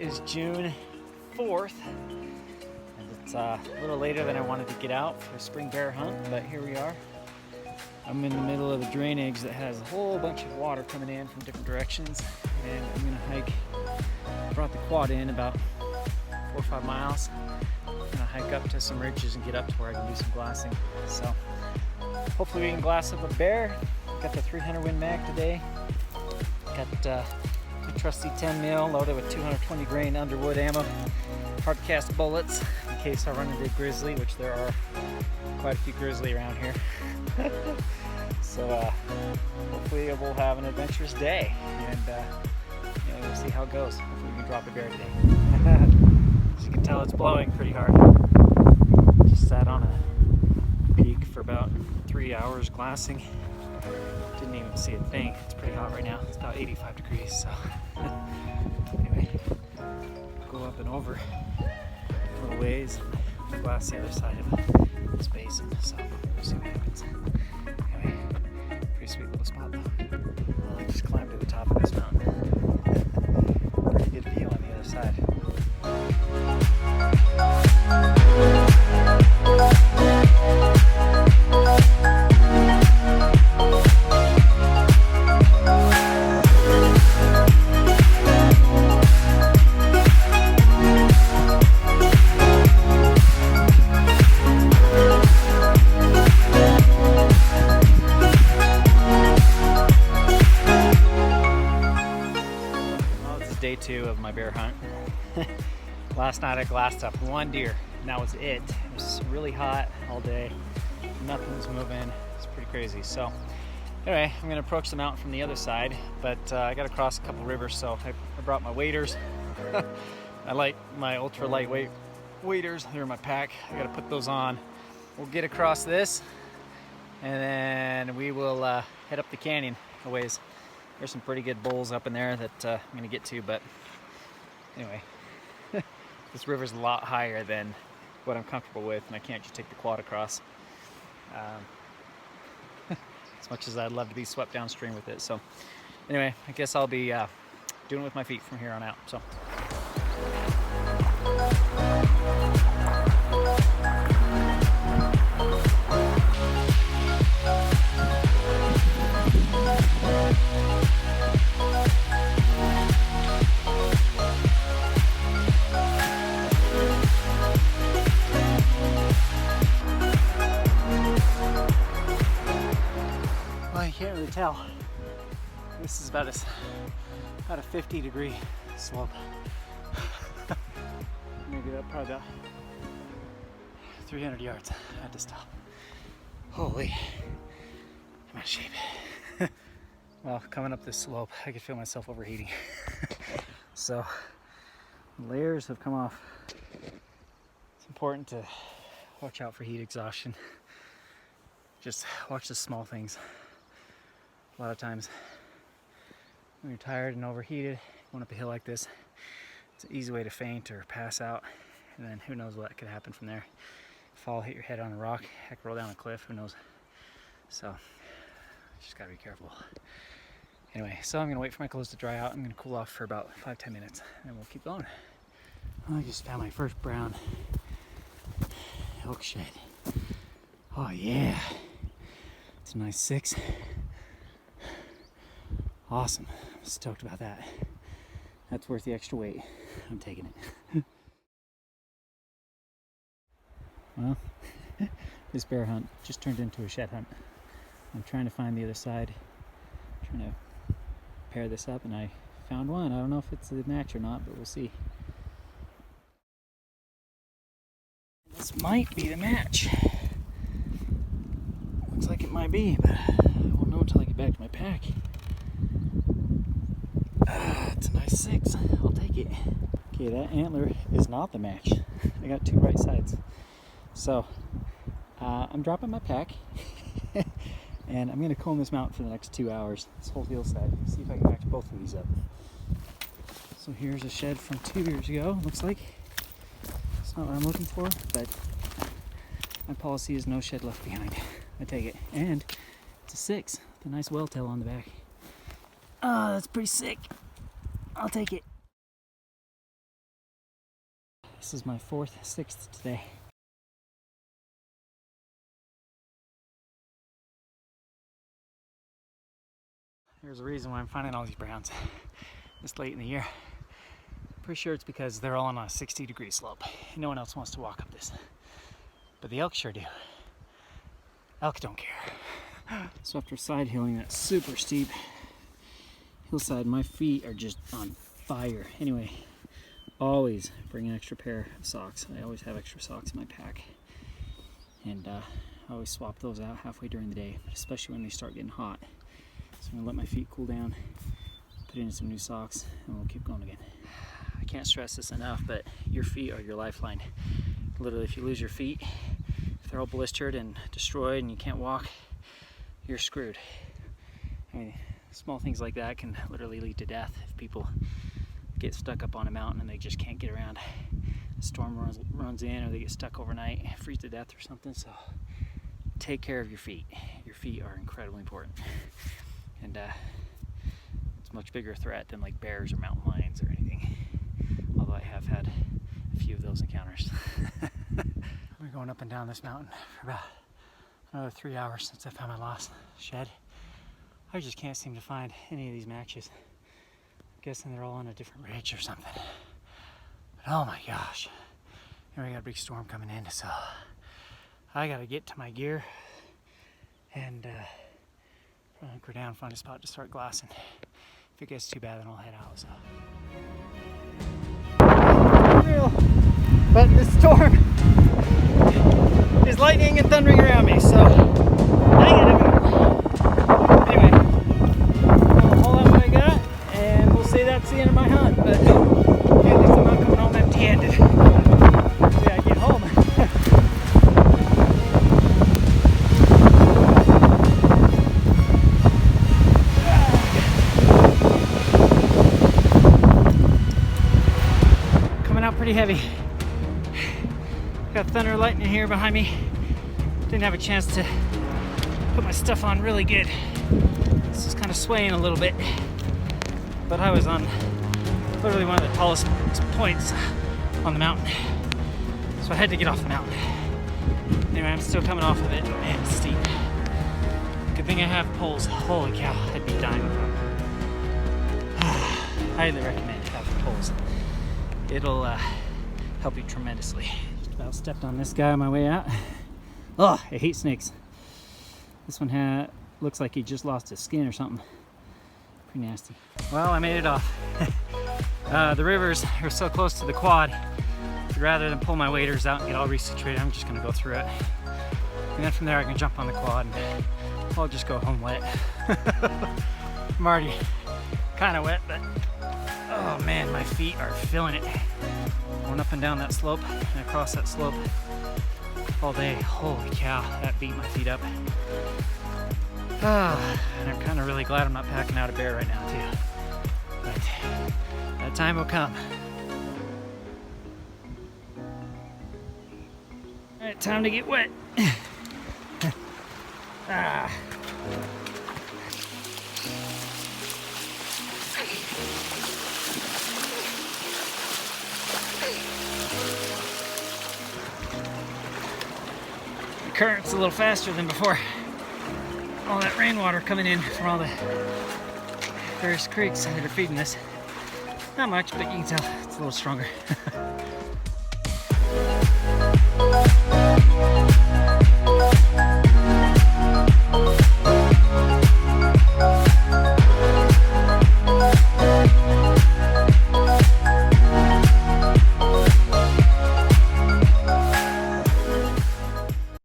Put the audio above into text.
is June 4th, and it's a little later than I wanted to get out for a spring bear hunt, but here we are. I'm in the middle of a drainage that has a whole bunch of water coming in from different directions, and I'm gonna hike. I brought the quad in about 4 or 5 miles. I'm gonna hike up to some ridges and get up to where I can do some glassing. So hopefully we can glass up a bear. Got the 300 Win Mag today. Got a trusty 10 mil loaded with 220 grain Underwood ammo, hard cast bullets in case I run into a grizzly, which there are quite a few grizzly around here. So hopefully we'll have an adventurous day, and we'll see how it goes. Hopefully we can drop a bear today. As you can tell, it's blowing pretty hard. Just sat on a peak for about 3 hours glassing. Didn't even see a thing. It's pretty hot right now. It's about 85 degrees. So anyway, go up and over a little ways and glass the other side of this basin. So we'll see what happens. Anyway, pretty sweet little spot though. I'll just climb to the top of this mountain. Pretty good view on the other side. Day 2 of my bear hunt. Last night I glassed up 1 deer, and that was it. It was really hot all day. Nothing was moving. It's pretty crazy. So anyway, I'm gonna approach the mountain from the other side, but I gotta cross a couple rivers, so I brought my waders. I like my ultra lightweight waders. They're in my pack. I gotta put those on. We'll get across this, and then we will head up the canyon a ways. There's some pretty good bowls up in there that I'm gonna get to, but anyway, this river's a lot higher than what I'm comfortable with, and I can't just take the quad across. As much as I'd love to be swept downstream with it. So anyway, I guess I'll be doing it with my feet from here on out. So. I can't really tell. This is about a 50-degree slope. Maybe that probably about 300 yards. I had to stop. Holy, I'm out of shape. Well, coming up this slope, I could feel myself overheating. So layers have come off. It's important to watch out for heat exhaustion. Just watch the small things. A lot of times when you're tired and overheated, going up a hill like this, it's an easy way to faint or pass out, and then who knows what could happen from there. Fall, hit your head on a rock, heck, roll down a cliff, who knows. So just gotta be careful. Anyway, so I'm gonna wait for my clothes to dry out. I'm gonna cool off for about 5-10 minutes, and we'll keep going. I just found my first brown elk shed. Oh yeah, it's a nice 6. Awesome. I'm stoked about that. That's worth the extra weight. I'm taking it. Well, this bear hunt just turned into a shed hunt. I'm trying to find the other side, trying to pair this up, and I found one. I don't know if it's a match or not, but we'll see. This might be the match. Looks like it might be, but I won't know until I get back to my pack. It's a nice 6. I'll take it. Okay, that antler is not the match. I got 2 right sides. So I'm dropping my pack and I'm going to comb this mountain for the next 2 hours. This whole hillside. See if I can match both of these up. So here's a shed from 2 years ago. Looks like it's not what I'm looking for, but my policy is no shed left behind. I take it. And it's a 6 with a nice well tail on the back. Oh, that's pretty sick. I'll take it. This is my 6th today. There's a reason why I'm finding all these browns this late in the year. Pretty sure it's because they're all on a 60-degree slope. No one else wants to walk up this. But the elk sure do. Elk don't care. So after side hilling that super steep hillside, my feet are just on fire. Anyway, always bring an extra pair of socks. I always have extra socks in my pack. And I always swap those out halfway during the day, especially when they start getting hot. So I'm gonna let my feet cool down, put in some new socks, and we'll keep going again. I can't stress this enough, but your feet are your lifeline. Literally, if you lose your feet, if they're all blistered and destroyed and you can't walk, you're screwed. I mean, small things like that can literally lead to death if people get stuck up on a mountain and they just can't get around. A storm runs in, or they get stuck overnight, freeze to death or something. So take care of your feet. Your feet are incredibly important. And it's a much bigger threat than like bears or mountain lions or anything. Although I have had a few of those encounters. We're going up and down this mountain for about another 3 hours since I found my last shed. I just can't seem to find any of these matches. I'm guessing they're all on a different ridge or something. But oh my gosh. Here we got a big storm coming in, so I gotta get to my gear and anchor down, find a spot to start glassing. If it gets too bad, then I'll head out. So. Real, but this storm is lightning and thundering around me, so I gotta go. Anyway, I'll haul out what I got, and we'll say that's the end of my hunt. But at least I'm not coming home empty-handed. Hopefully I get home. Pretty heavy. Got thunder lightning here behind me. Didn't have a chance to put my stuff on really good. This is kind of swaying a little bit, but I was on literally one of the tallest points on the mountain, so I had to get off the mountain. Anyway, I'm still coming off of it. Man, it's steep. Good thing I have poles. Holy cow, I'd be dying without them. Highly recommend having poles. It'll help you tremendously. Just about stepped on this guy on my way out. Oh, I hate snakes. This one looks like he just lost his skin or something. Pretty nasty. Well, I made it off. The rivers are so close to the quad. Rather than pull my waders out and get all resituated, I'm just gonna go through it. And then from there I can jump on the quad and I'll just go home wet. I'm already kind of wet, but oh man, my feet are feeling it. Going up and down that slope and across that slope all day. Holy cow, that beat my feet up. And I'm kind of really glad I'm not packing out a bear right now too. But that time will come. All right, time to get wet. The current's a little faster than before. All that rainwater coming in from all the various creeks that are feeding this. Not much, but you can tell it's a little stronger.